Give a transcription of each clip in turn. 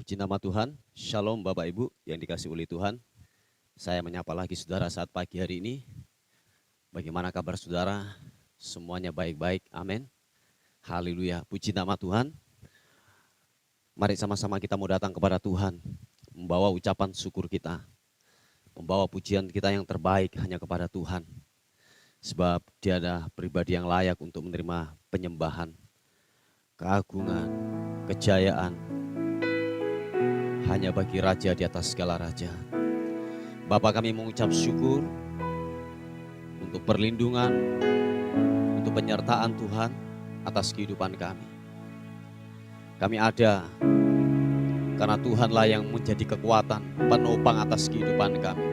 Puji nama Tuhan, Shalom Bapak Ibu yang dikasih oleh Tuhan. Saya menyapa lagi saudara saat pagi hari ini. Bagaimana kabar saudara? Semuanya baik-baik, amin. Haleluya, puji nama Tuhan. Mari sama-sama kita mau datang kepada Tuhan, membawa ucapan syukur kita, membawa pujian kita yang terbaik hanya kepada Tuhan. Sebab Dia adalah pribadi yang layak untuk menerima penyembahan, keagungan, kejayaan, hanya bagi Raja di atas segala raja. Bapa, kami mengucap syukur untuk perlindungan, untuk penyertaan Tuhan atas kehidupan kami. Kami ada karena Tuhanlah yang menjadi kekuatan penopang atas kehidupan kami.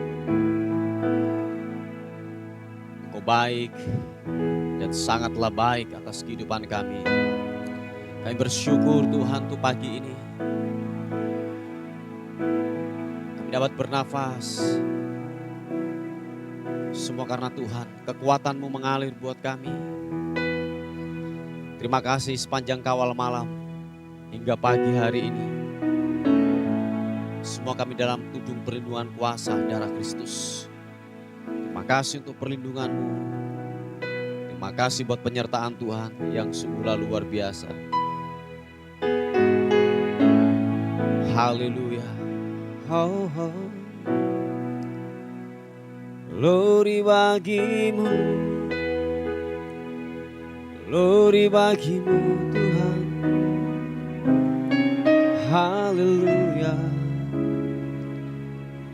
Engkau baik dan sangatlah baik atas kehidupan kami. Kami bersyukur Tuhan untuk pagi ini. Dapat bernafas, semua karena Tuhan, kekuatan-Mu mengalir buat kami. Terima kasih sepanjang kawal malam hingga pagi hari ini. Semua kami dalam tudung perlindungan kuasa darah Kristus. Terima kasih untuk perlindungan-Mu. Terima kasih buat penyertaan Tuhan yang sungguhlah luar biasa. Haleluya. Oh, oh. Glory bagimu, glory bagimu Tuhan. Haleluya.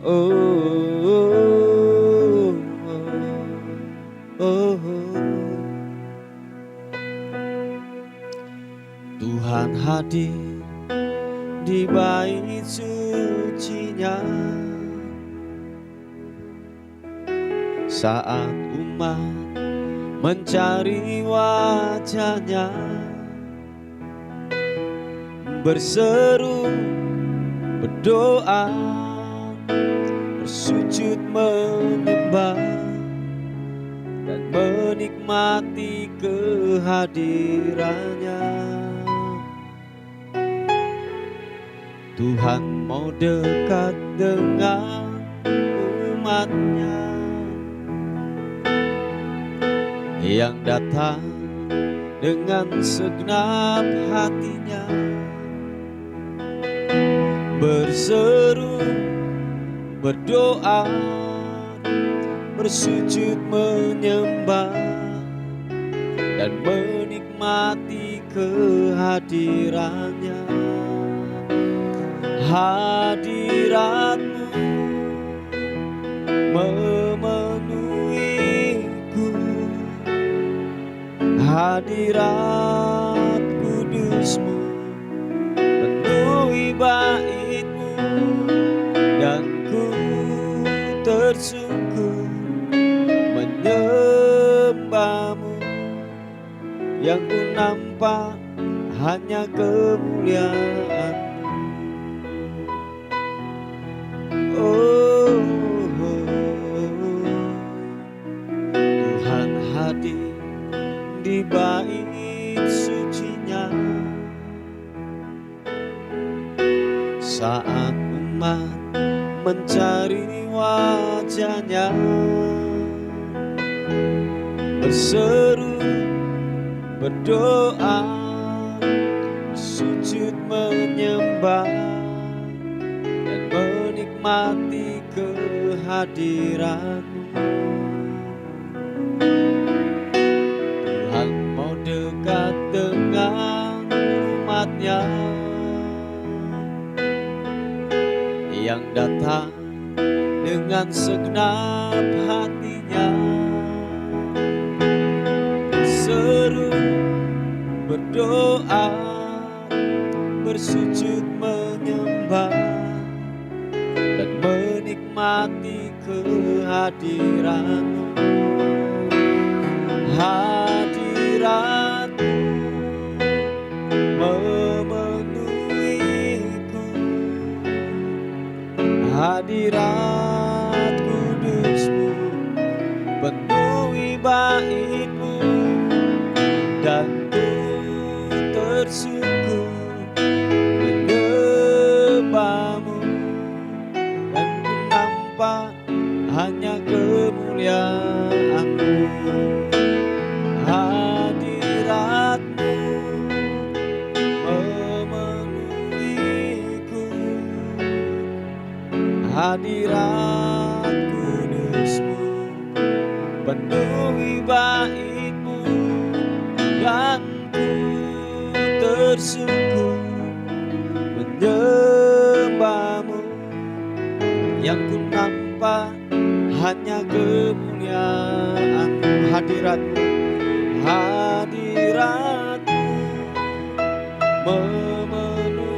Oh, oh, oh, oh, oh. Tuhan hadir di bait suci-Nya saat umat mencari wajah-Nya, berseru, berdoa, bersujud menyembah dan menikmati kehadiran-Nya. Tuhan mau dekat dengan umat-Nya yang datang dengan segenap hatinya, berseru, berdoa, bersujud menyembah dan menikmati kehadiran-Nya. Hadirat-Mu memenuhiku, hadirat kudus-Mu penuhi bait-Mu, dan ku tersungkur menyembah-Mu. Yang ku nampak hanya kemuliaan. Oh, Tuhan hadir di bait suci-Nya saat umat mencari wajah-Nya, berseru, berdoa, bersujud menyembah dan menikmati kehadiran-Mu. Tuhan mau dekat dengan umat-Nya yang datang dengan segenap hatinya, seru, berdoa, bersujud menyembah dan menikmati kehadiran-Mu. Hadirat-Mu memenuhiku, hadirat kudus-Mu penuhi bait-Mu, dan ku tersungkur menyembah hadirat kudus-Mu penuhi bait-Mu, dan ku tersungkur menyembah-Mu. Yang ku nampak hanya kemuliaan-Mu, hadirat-Mu, hadirat-Mu memenuhiku,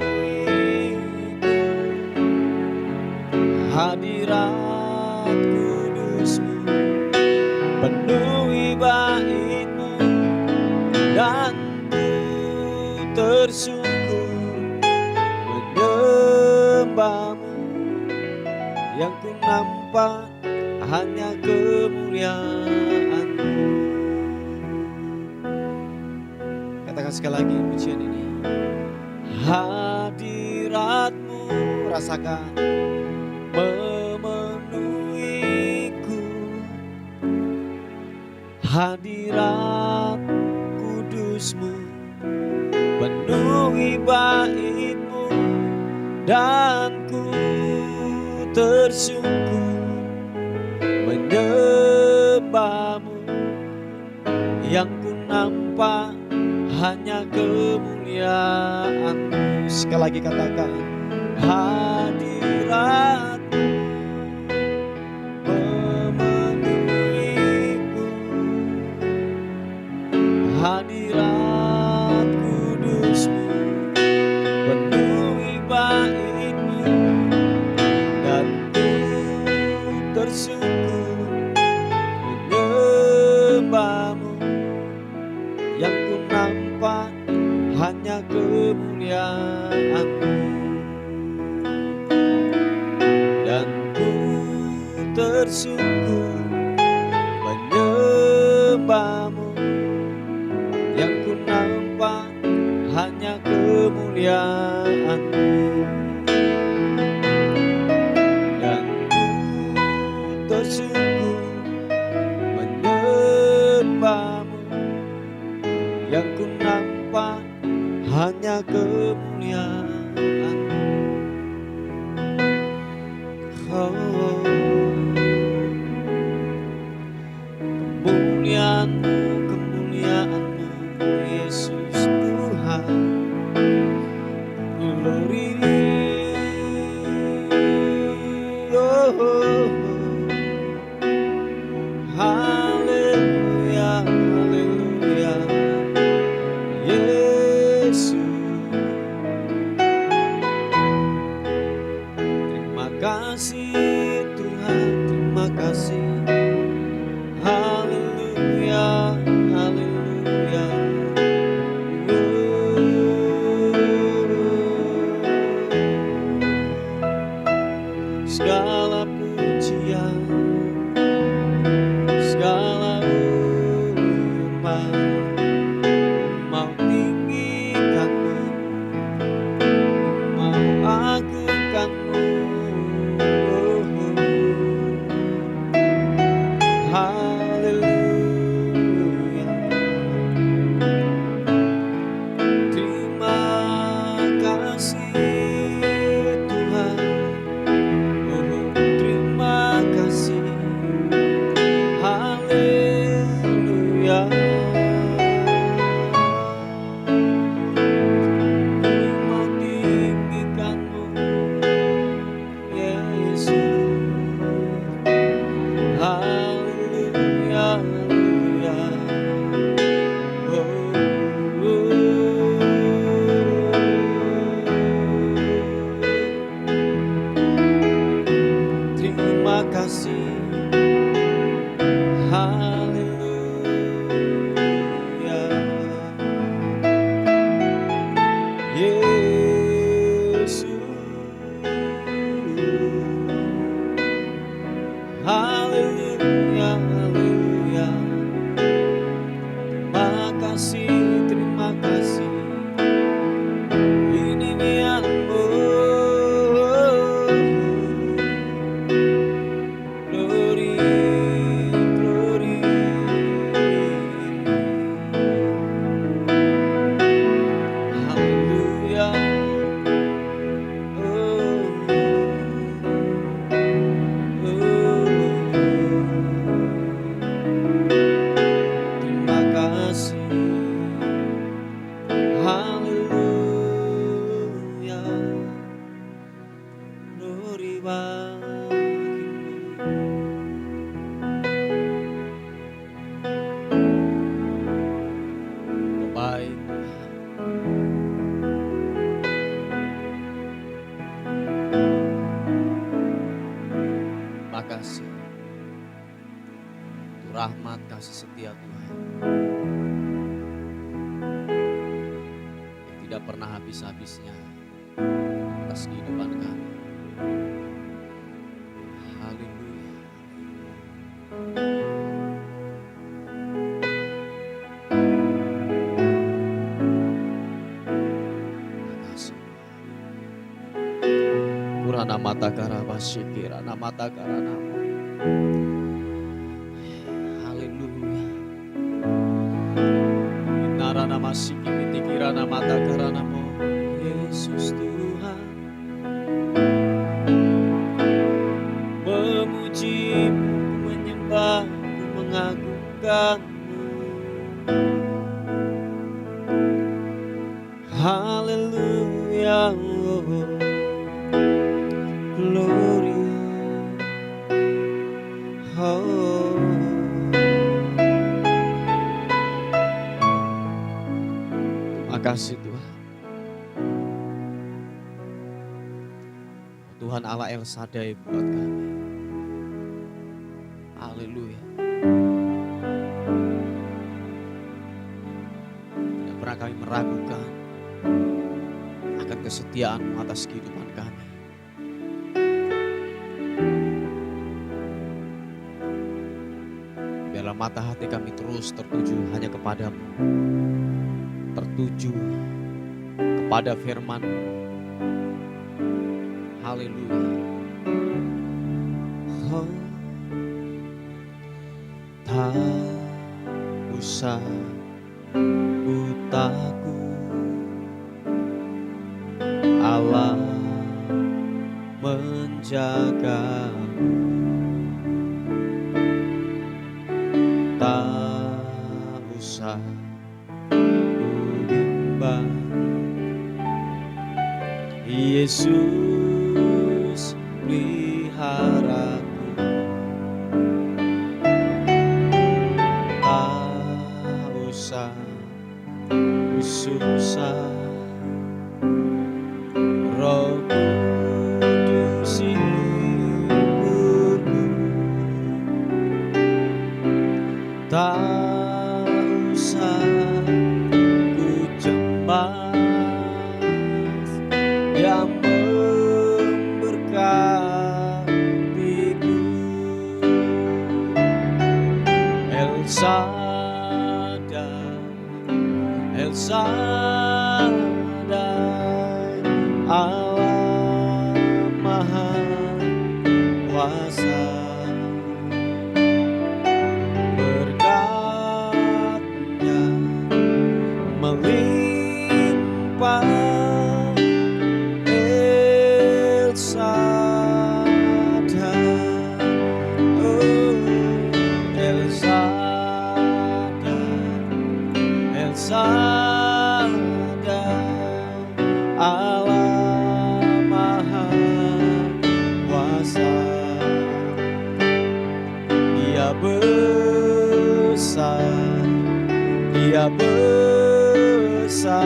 hadirat kudus-Mu penuhi bait-Mu, dan ku tersungkur menyembah-Mu. Yang ku nampak hanya kemuliaan-Mu. Katakan sekali lagi pujian ini. Hadirat-Mu, rasakan, memenuhiku, hadirat kudus-Mu penuhi bait-Mu, dan ku tersungkur menyembah-Mu. Yang ku nampak hanya kemuliaan-Mu. Sekali lagi katakan, hadirat-Mu memenuhiku, hadirat kudus-Mu penuhi bait-Mu, dan ku tersungkur menyembah-Mu. Yang ku nampak hanya kemuliaan-Mu, dan ku tersungkur menyembah-Mu. Yang ku nampak hanya kemuliaan-Mu, dan ku tersungkur menyembah-Mu. Yang ku nampak hanya kemuliaan-Mu. Oh, kemuliaan-Mu, kemuliaan-Mu, Yesus Tuhan. Glory, oh, haleluya, haleluya, Yesus. Terima kasih Tuhan, terima kasih. Haleluya, haleluya. kasih, untuk rahmat kasih setia Tuhan yang tidak pernah habis-habisnya atas kehidupan kami. Haleluya. Purana mata karabashikira namata karanamo. Haleluya. Narana masiki pitikira namata karanamo. Yesus Tuhan, memujimu, menyembahmu, mengagungkanmu. Haleluya. Glory, oh. Terima kasih Tuhan. Tuhan Allah El Shaddai buat kami. Haleluya. Tidak pernah kami meragukan akan kesetiaan-Mu atas kehidupan kami. Biarlah mata hati kami terus tertuju hanya kepadamu, tertuju kepada firman-Mu. Haleluya. Oh, tak usah ku takut, Allah menjagamu. Tak usah ku bimbang, Yesus peliharaku. Tak usah ku susah, Roh Kudus hiburku. Tak usah ku cemas, Dia memberkatiku. El Shaddai, El Shaddai, Allah Maha Kuasa. Berkat-Nya melimpah, El Shaddai, oh El Shaddai, El Shaddai, Allah Maha Kuasa. Dia besar, Dia besar,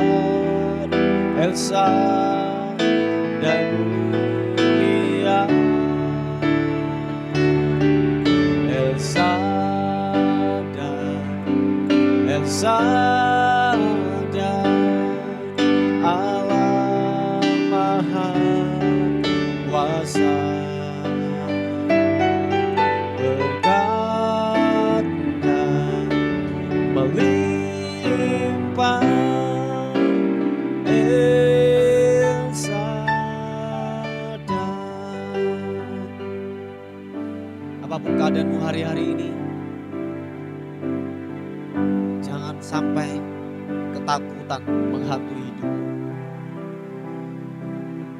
El Shaddai mulia, El Shaddai, El Shaddai, Allah Maha Kuasa. Berkat-Nya melimpah, El Shaddai. Apapun keadaanmu hari-hari ini, jangan sampai ketakutan menghantui hidup.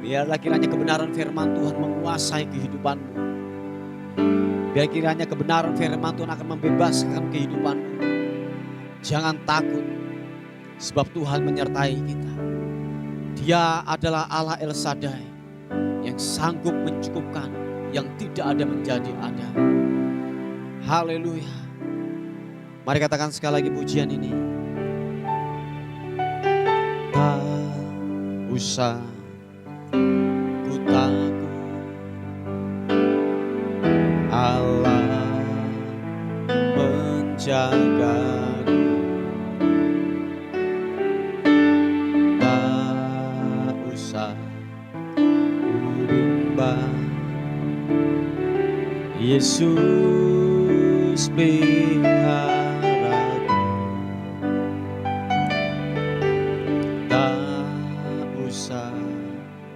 Biarlah kiranya kebenaran firman Tuhan menguasai kehidupanmu. Biar kiranya kebenaran firman Tuhan akan membebaskan kehidupanmu. Jangan takut, sebab Tuhan menyertai kita. Dia adalah Allah El Shaddai yang sanggup mencukupkan yang tidak ada menjadi ada. Haleluya. Mari katakan sekali lagi pujian ini. Tak usah ku takut, jagaku, tak usah bimbang. Yesus peliharaku, tak usah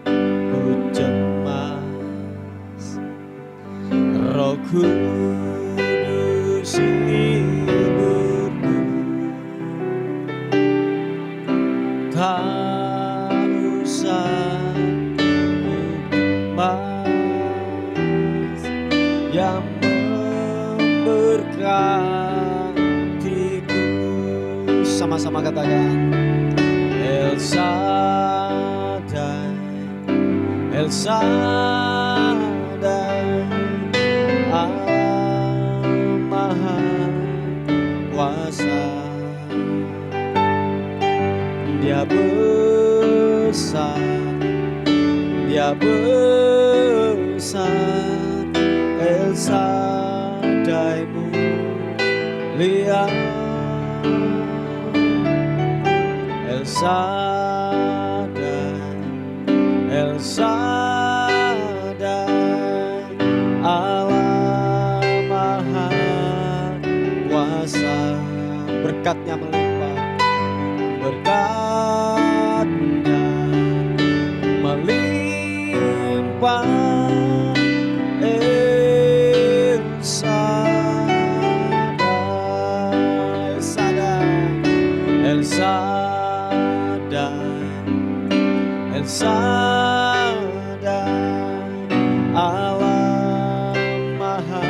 ku cemas. Roh Kudus hiburku, tak usah ku cemas. Yang memberkatiku, sama-sama katakan, El Shaddai, El Shaddai, Allah Maha Kuasa. Dia besar, Dia besar, El Shaddai mulia, El Shaddai, El Shaddai, Allah Maha Kuasa. Berkatnya melimpah, berkatnya melimpah. El Shaddai, El Shaddai, El Shaddai, Allah Maha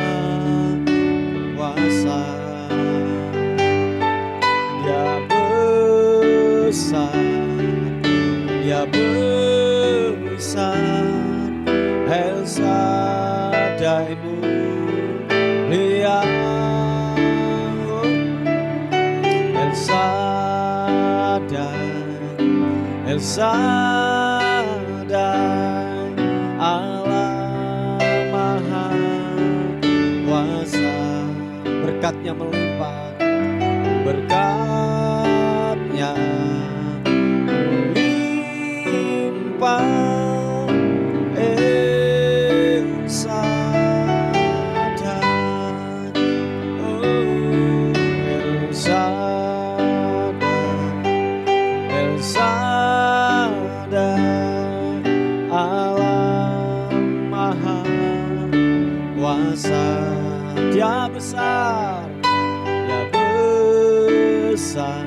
Kuasa. Dia besar, Dia besar, El Shaddai mulia, El Shaddai, El Shaddai, Allah Maha Kuasa. Berkatnya melimpah, berkatnya melimpah. El Shaddai, oh El Shaddai, El Shaddai, Allah Maha Kuasa. Dia besar, Dia besar,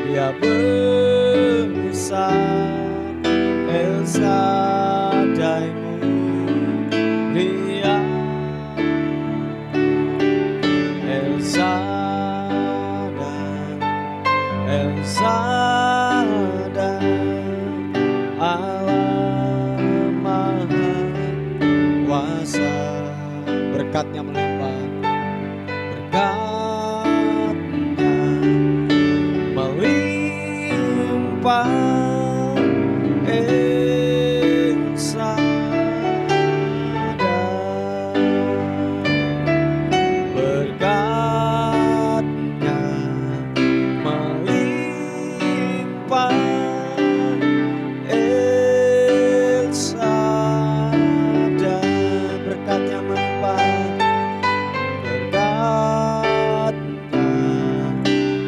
Dia besar, El Shaddai mulia, El Shaddai, El Shaddai, Allah Maha Kuasa. Berkatnya melimpah, berkatnya melimpah. El Shaddai, berkatnya melimpah. El Shaddai, berkatnya melimpah, berkatnya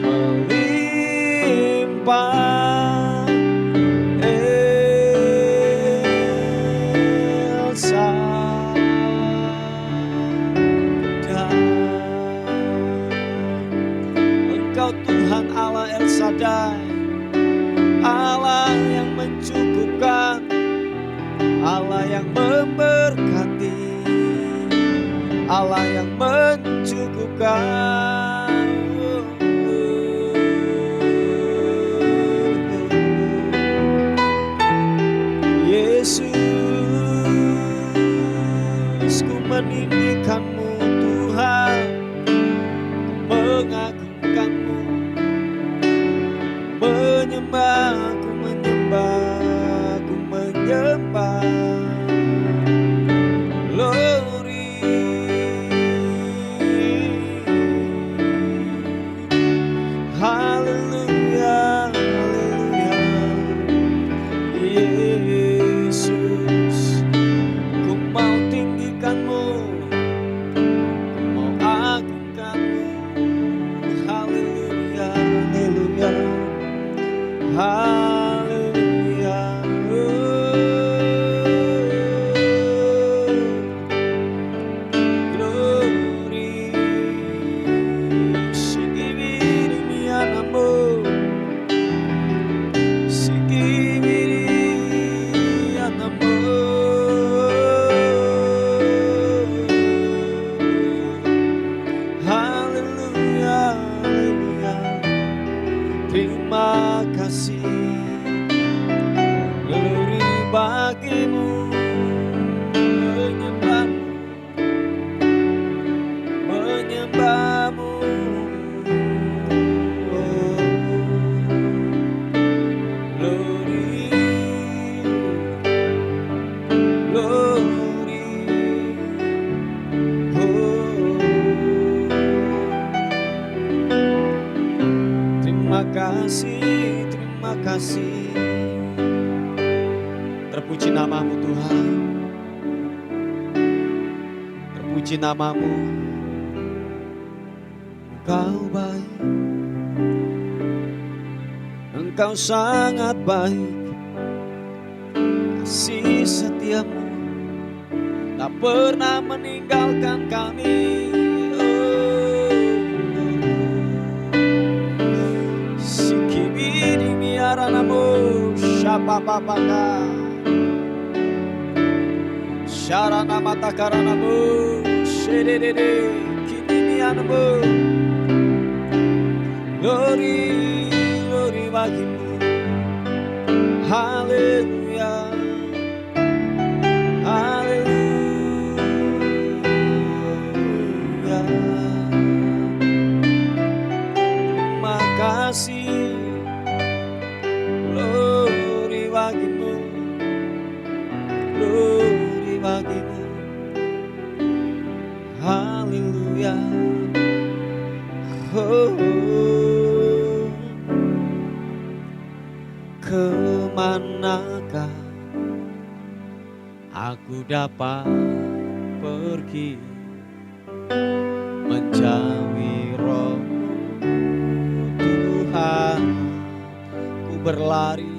melimpah. Engkau Tuhan Allah El Shaddai, Allah yang mencukupkan, Allah yang memberkati, Allah yang mencukupkan. Yesus, ku meninggikanmu Tuhan, ku mengagungkanmu, menyembah, ku menyembah, ku menyembah. Glory, Yesus, ku mau tinggikan-Mu, ku mau agungkan-Mu. Haleluya, haleluya, haleluya. Glory, sikibiri mianamu, sikibiri anamu. Haleluya, haleluya. Terima kasih, glory bagimu, menyembahmu, menyembahmu. Oh, glory, glory. Oh, terima kasih, terima kasih. Terpuji namamu Tuhan, terpuji namamu. Engkau baik, Engkau sangat baik. Kasih setiamu tak pernah meninggalkan kami. Sikibiri miaranamu, syapapapaka, syarana matakaranamu, shededede, kinimianamu. Glory, glory bagimu. Haleluya, haleluya. Terima kasih, glory bagimu, glory bagimu. Haleluya. Oh, oh. Kemanakah aku dapat pergi menjauhi Roh-Mu Tuhan? Ku berlari,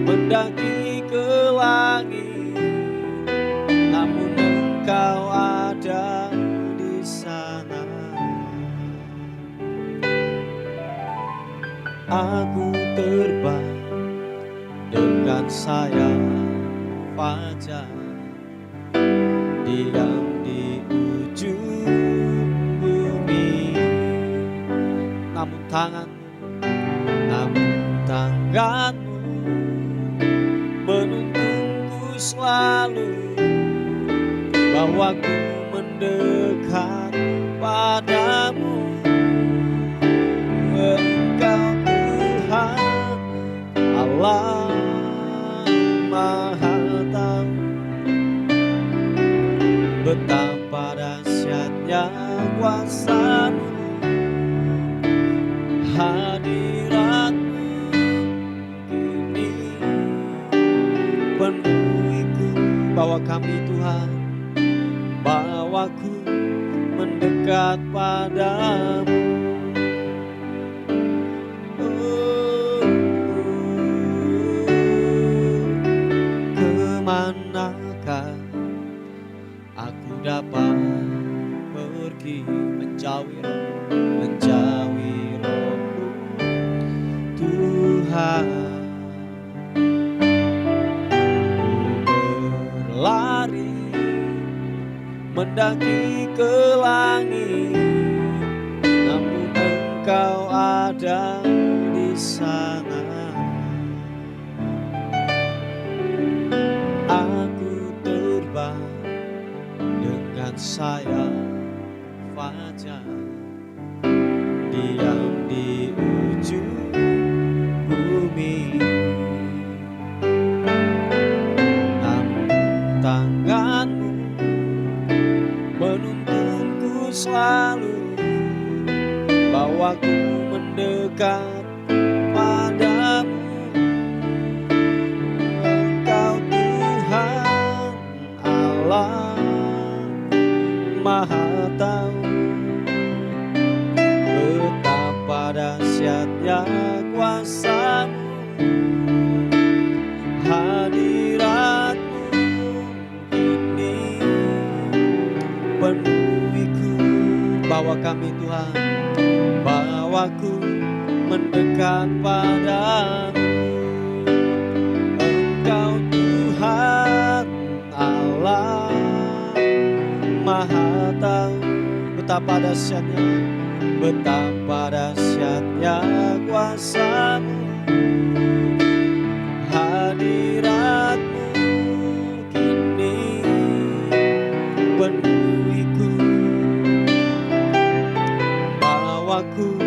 mendaki ke langit, namun Engkau ada di sana. Aku terbang dengan sayap fajar, diam di ujung bumi. Namun tanganmu menuntunku selalu, bahwa ku mendekat padamu. Engkau Tuhan Allah Maha Tahu, betapa dahsyatnya kuasa-Mu. Hadirat-Mu kini penuhiku. Bawa kami Tuhan, bawaku mendekat padamu. Kemanakah aku dapat pergi menjauhi Roh-Mu Tuhan? Ku berlari, mendaki ke langit, namun Engkau ada di sana. Aku terbang dengan sayap fajar, diam di ujung bumi. Namun tangan-Mu menuntunku selalu, bahwa ku mendekat dahsyatnya kuasa-Mu, hadirat-Mu ini penuhiku. Bawa kami Tuhan, bawaku mendekat padamu. Engkau Tuhan Allah Maha Tahu, betapa dahsyatnya, betapa dahsyatnya kuasa-Mu, hadirat-Mu kini penuhiku. Bawaku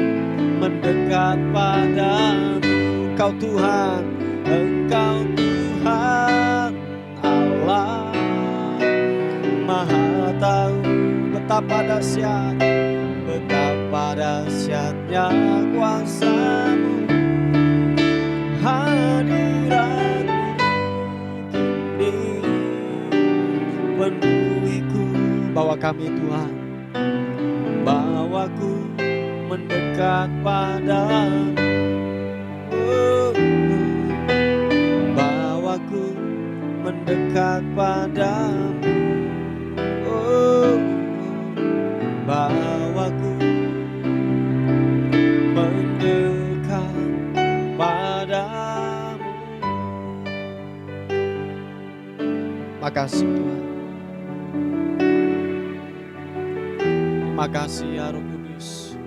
mendekat padamu. Engkau Tuhan, Engkau Tuhan Allah Maha Tahu, betapa dahsyat, betapa dahsyatnya kuasa-Mu, hadirat-Mu kini penuhiku. Bawa kami Tuhan, bawaku mendekat padamu. Bawaku mendekat padamu. Bawaku mendekat padamu. Makasih Tuhan. Terima kasih ya Roh Kudus.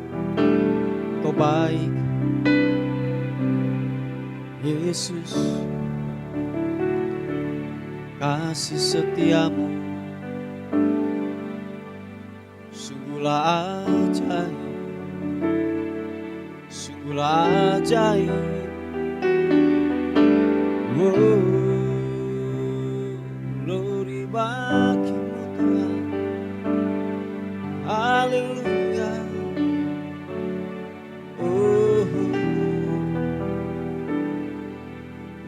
Kau baik Yesus, kasih setiamu sungguhlah ajaib, sungguhlah ajaib. Glory bagimu Tuhan, haleluya.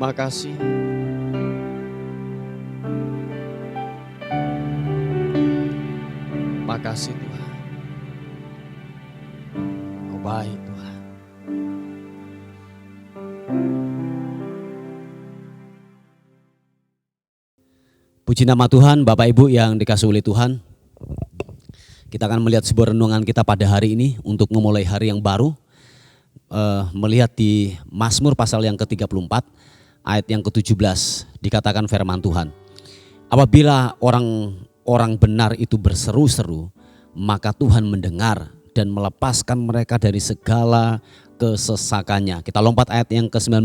Makasih. Makasih Tuhan. Kau baik Tuhan. Puji nama Tuhan, Bapak Ibu yang dikasihi oleh Tuhan. Kita akan melihat sebuah renungan kita pada hari ini untuk memulai hari yang baru. Melihat di Mazmur pasal yang ke-34 ayat yang ke-17 dikatakan firman Tuhan. Apabila orang benar itu berseru-seru, maka Tuhan mendengar dan melepaskan mereka dari segala kesesakannya. Kita lompat ayat yang ke-19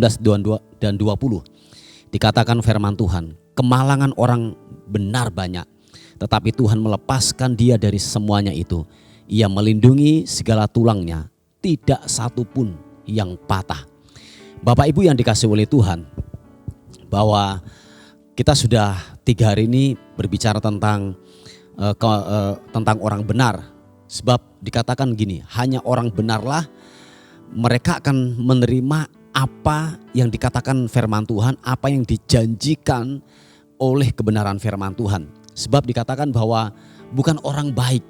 dan 20. Dikatakan firman Tuhan, kemalangan orang benar banyak, tetapi Tuhan melepaskan dia dari semuanya itu. Ia melindungi segala tulangnya, tidak satu pun yang patah. Bapak Ibu yang dikasihi oleh Tuhan, bahwa kita sudah 3 hari ini berbicara tentang orang benar. Sebab dikatakan gini, hanya orang benarlah mereka akan menerima apa yang dikatakan firman Tuhan, apa yang dijanjikan oleh kebenaran firman Tuhan. Sebab dikatakan bahwa bukan orang baik,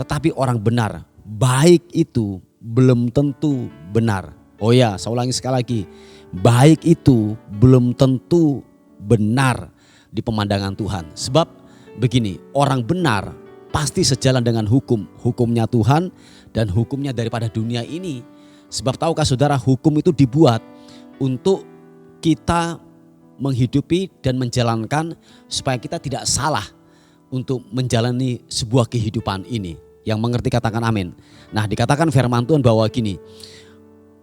tetapi orang benar. Baik itu belum tentu benar. Oh ya, saya ulangi sekali lagi. Baik itu belum tentu benar di pemandangan Tuhan. Sebab begini, orang benar pasti sejalan dengan hukumnya Tuhan dan hukumnya daripada dunia ini. Sebab tahukah saudara, hukum itu dibuat untuk kita menghidupi dan menjalankan supaya kita tidak salah untuk menjalani sebuah kehidupan ini. Yang mengerti katakan amin. Nah, dikatakan firman Tuhan bahwa gini,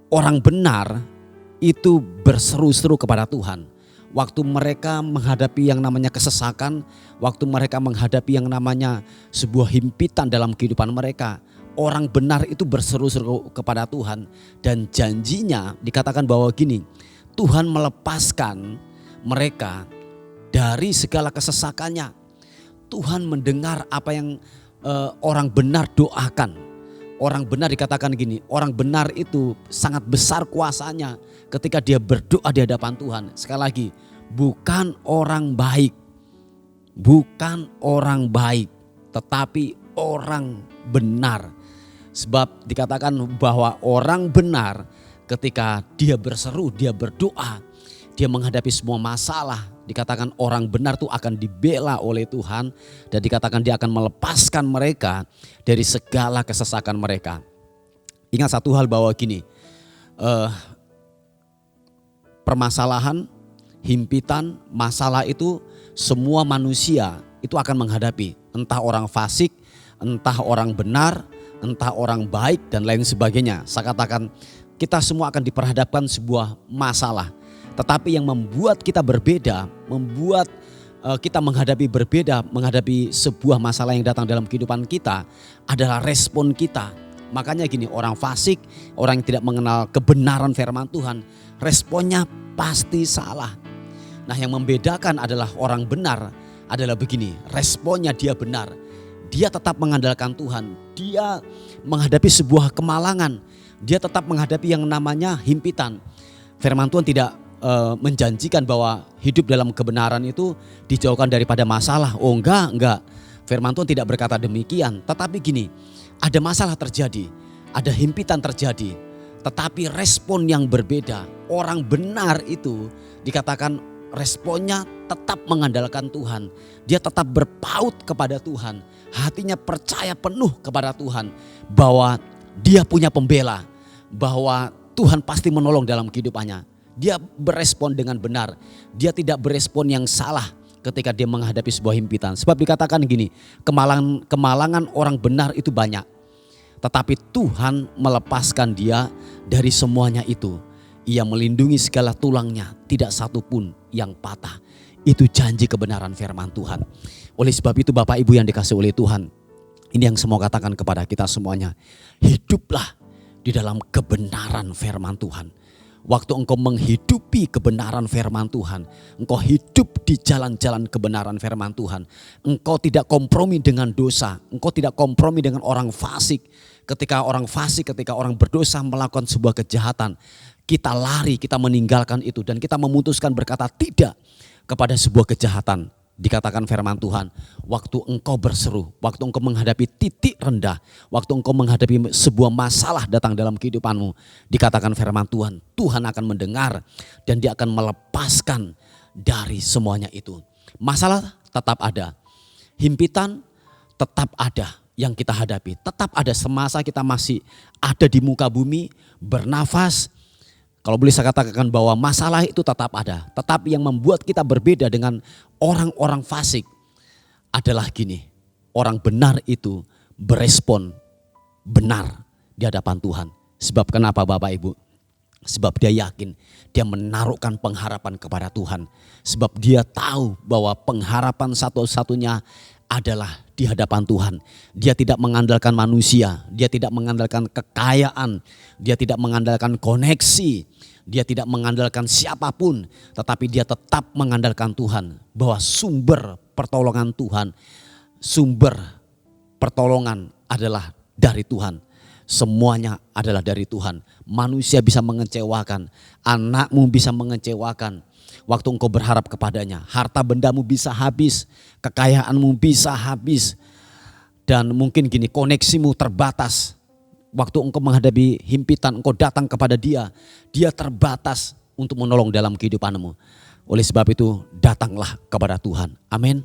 orang benar itu berseru-seru kepada Tuhan. Waktu mereka menghadapi yang namanya kesesakan, waktu mereka menghadapi yang namanya sebuah himpitan dalam kehidupan mereka, orang benar itu berseru-seru kepada Tuhan. Dan janjinya dikatakan bahwa gini, Tuhan melepaskan mereka dari segala kesesakannya. Tuhan mendengar apa yang orang benar doakan. Orang benar dikatakan gini, orang benar itu sangat besar kuasanya ketika dia berdoa di hadapan Tuhan. Sekali lagi, bukan orang baik, bukan orang baik, tetapi orang benar. Sebab dikatakan bahwa orang benar ketika dia berseru, dia berdoa, dia menghadapi semua masalah. Dikatakan orang benar itu akan dibela oleh Tuhan. Dan dikatakan dia akan melepaskan mereka dari segala kesesakan mereka. Ingat satu hal bahwa gini, permasalahan, himpitan, masalah itu semua manusia itu akan menghadapi. Entah orang fasik, entah orang benar, entah orang baik dan lain sebagainya. Saya katakan kita semua akan diperhadapkan sebuah masalah. Tetapi yang membuat kita berbeda, membuat kita menghadapi sebuah masalah yang datang dalam kehidupan kita adalah respon kita. Makanya gini, orang fasik, orang yang tidak mengenal kebenaran firman Tuhan, responnya pasti salah. Nah, yang membedakan adalah orang benar adalah begini, responnya dia benar. Dia tetap mengandalkan Tuhan. Dia menghadapi sebuah kemalangan. Dia tetap menghadapi yang namanya himpitan. Firman Tuhan tidak menjanjikan bahwa hidup dalam kebenaran itu dijauhkan daripada masalah. Oh enggak. Firman Tuhan tidak berkata demikian. Tetapi gini, ada masalah terjadi, ada himpitan terjadi. Tetapi respon yang berbeda. Orang benar itu dikatakan responnya tetap mengandalkan Tuhan. Dia tetap berpaut kepada Tuhan. Hatinya percaya penuh kepada Tuhan bahwa dia punya pembela, bahwa Tuhan pasti menolong dalam kehidupannya. Dia berespon dengan benar. Dia tidak berespon yang salah ketika dia menghadapi sebuah himpitan. Sebab dikatakan gini, kemalangan orang benar itu banyak. Tetapi Tuhan melepaskan dia dari semuanya itu. Ia melindungi segala tulangnya, tidak satu pun yang patah. Itu janji kebenaran firman Tuhan. Oleh sebab itu Bapak Ibu yang dikasihi oleh Tuhan, ini yang saya mau katakan kepada kita semuanya. Hiduplah di dalam kebenaran firman Tuhan. Waktu engkau menghidupi kebenaran firman Tuhan, engkau hidup di jalan-jalan kebenaran firman Tuhan. Engkau tidak kompromi dengan dosa, engkau tidak kompromi dengan orang fasik. Ketika orang berdosa melakukan sebuah kejahatan, kita lari, kita meninggalkan itu dan kita memutuskan berkata tidak kepada sebuah kejahatan. Dikatakan firman Tuhan, waktu engkau berseru, waktu engkau menghadapi titik rendah, waktu engkau menghadapi sebuah masalah datang dalam kehidupanmu, dikatakan firman Tuhan, Tuhan akan mendengar dan dia akan melepaskan dari semuanya itu. Masalah tetap ada, himpitan tetap ada yang kita hadapi, tetap ada semasa kita masih ada di muka bumi, bernafas. Kalau boleh saya katakan bahwa masalah itu tetap ada. Tetapi yang membuat kita berbeda dengan orang-orang fasik adalah gini. Orang benar itu berespon benar di hadapan Tuhan. Sebab kenapa Bapak Ibu? Sebab dia yakin, dia menaruhkan pengharapan kepada Tuhan. Sebab dia tahu bahwa pengharapan satu-satunya adalah di hadapan Tuhan. Dia tidak mengandalkan manusia, dia tidak mengandalkan kekayaan, dia tidak mengandalkan koneksi, dia tidak mengandalkan siapapun, tetapi dia tetap mengandalkan Tuhan. Bahwa sumber pertolongan Tuhan, sumber pertolongan adalah dari Tuhan. Semuanya adalah dari Tuhan. Manusia bisa mengecewakan, anakmu bisa mengecewakan. Waktu engkau berharap kepadanya, harta bendamu bisa habis, kekayaanmu bisa habis. Dan mungkin gini, koneksimu terbatas. Waktu engkau menghadapi himpitan, engkau datang kepada dia, dia terbatas untuk menolong dalam kehidupanmu. Oleh sebab itu, datanglah kepada Tuhan. Amin.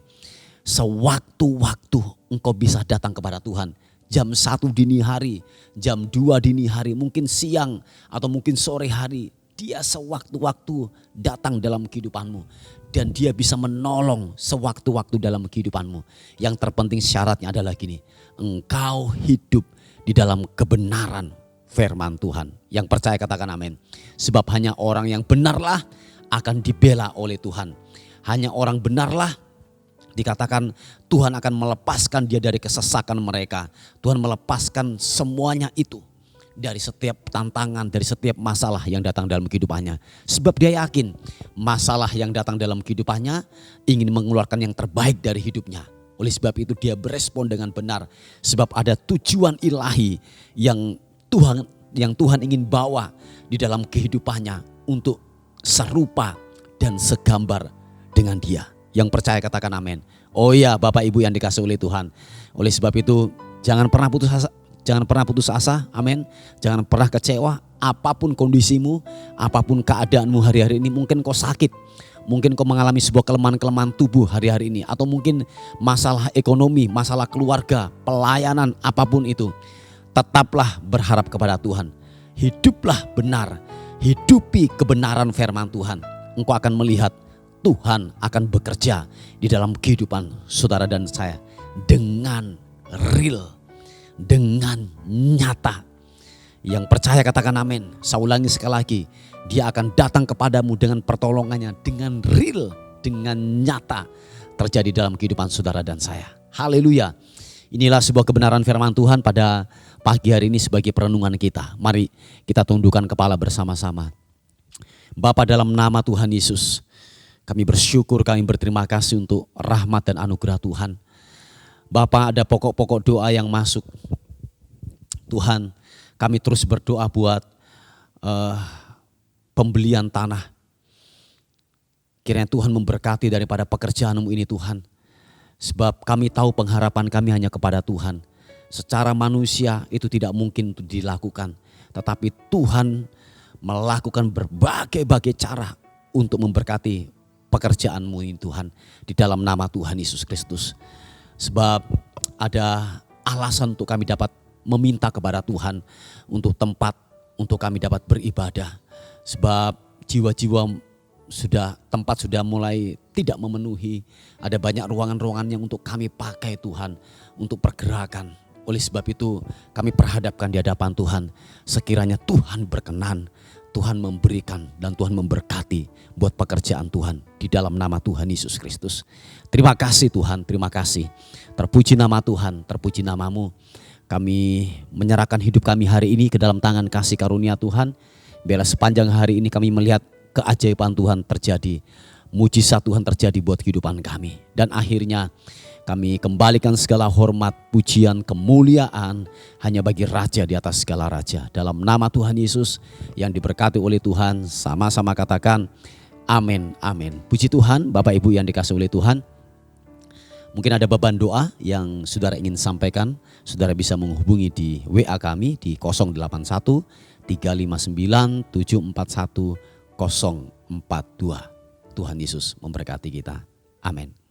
Sewaktu-waktu engkau bisa datang kepada Tuhan. Jam 1 dini hari, jam 2 dini hari, mungkin siang atau mungkin sore hari. Dia sewaktu-waktu datang dalam kehidupanmu. Dan dia bisa menolong sewaktu-waktu dalam kehidupanmu. Yang terpenting syaratnya adalah gini. Engkau hidup di dalam kebenaran firman Tuhan. Yang percaya katakan amin. Sebab hanya orang yang benarlah akan dibela oleh Tuhan. Hanya orang benarlah dikatakan Tuhan akan melepaskan dia dari kesesakan mereka. Tuhan melepaskan semuanya itu. Dari setiap tantangan, dari setiap masalah yang datang dalam kehidupannya. Sebab dia yakin masalah yang datang dalam kehidupannya ingin mengeluarkan yang terbaik dari hidupnya. Oleh sebab itu dia berespon dengan benar. Sebab ada tujuan ilahi yang Tuhan ingin bawa di dalam kehidupannya untuk serupa dan segambar dengan dia. Yang percaya katakan amin. Oh ya Bapak Ibu yang dikasihi oleh Tuhan. Oleh sebab itu jangan pernah putus asa. Jangan pernah putus asa, amin. Jangan pernah kecewa, apapun kondisimu, apapun keadaanmu hari-hari ini. Mungkin kau sakit, mungkin kau mengalami sebuah kelemahan-kelemahan tubuh hari-hari ini. Atau mungkin masalah ekonomi, masalah keluarga, pelayanan, apapun itu. Tetaplah berharap kepada Tuhan. Hiduplah benar, hidupi kebenaran firman Tuhan. Engkau akan melihat Tuhan akan bekerja di dalam kehidupan saudara dan saya. Dengan real, dengan nyata. Yang percaya katakan amin. Saya ulangi sekali lagi, dia akan datang kepadamu dengan pertolongannya, dengan real, dengan nyata terjadi dalam kehidupan saudara dan saya. Haleluya. Inilah sebuah kebenaran firman Tuhan pada pagi hari ini sebagai perenungan kita. Mari kita tundukkan kepala bersama-sama. Bapa, dalam nama Tuhan Yesus, kami bersyukur, kami berterima kasih untuk rahmat dan anugerah Tuhan. Bapa, ada pokok-pokok doa yang masuk. Tuhan, kami terus berdoa buat pembelian tanah. Kiranya Tuhan memberkati daripada pekerjaanmu ini Tuhan. Sebab kami tahu pengharapan kami hanya kepada Tuhan. Secara manusia itu tidak mungkin untuk dilakukan. Tetapi Tuhan melakukan berbagai-bagai cara untuk memberkati pekerjaanmu ini Tuhan. Di dalam nama Tuhan Yesus Kristus. Sebab ada alasan untuk kami dapat meminta kepada Tuhan untuk tempat untuk kami dapat beribadah. Sebab jiwa-jiwa tempat sudah mulai tidak memenuhi. Ada banyak ruangan-ruangan yang untuk kami pakai Tuhan untuk pergerakan. Oleh sebab itu kami perhadapkan di hadapan Tuhan. Sekiranya Tuhan berkenan, Tuhan memberikan dan Tuhan memberkati buat pekerjaan Tuhan di dalam nama Tuhan Yesus Kristus. Terima kasih Tuhan, terima kasih. Terpuji nama Tuhan, terpuji namamu. Kami menyerahkan hidup kami hari ini ke dalam tangan kasih karunia Tuhan. Biarlah sepanjang hari ini kami melihat keajaiban Tuhan terjadi. Mujizat Tuhan terjadi buat kehidupan kami. Dan akhirnya kami kembalikan segala hormat, pujian, kemuliaan hanya bagi Raja di atas segala Raja. Dalam nama Tuhan Yesus yang diberkati oleh Tuhan, sama-sama katakan amin, amin. Puji Tuhan, Bapak Ibu yang dikasihi oleh Tuhan. Mungkin ada beban doa yang saudara ingin sampaikan. Saudara bisa menghubungi di WA kami di 081 359 741 042. Tuhan Yesus memberkati kita. Amin.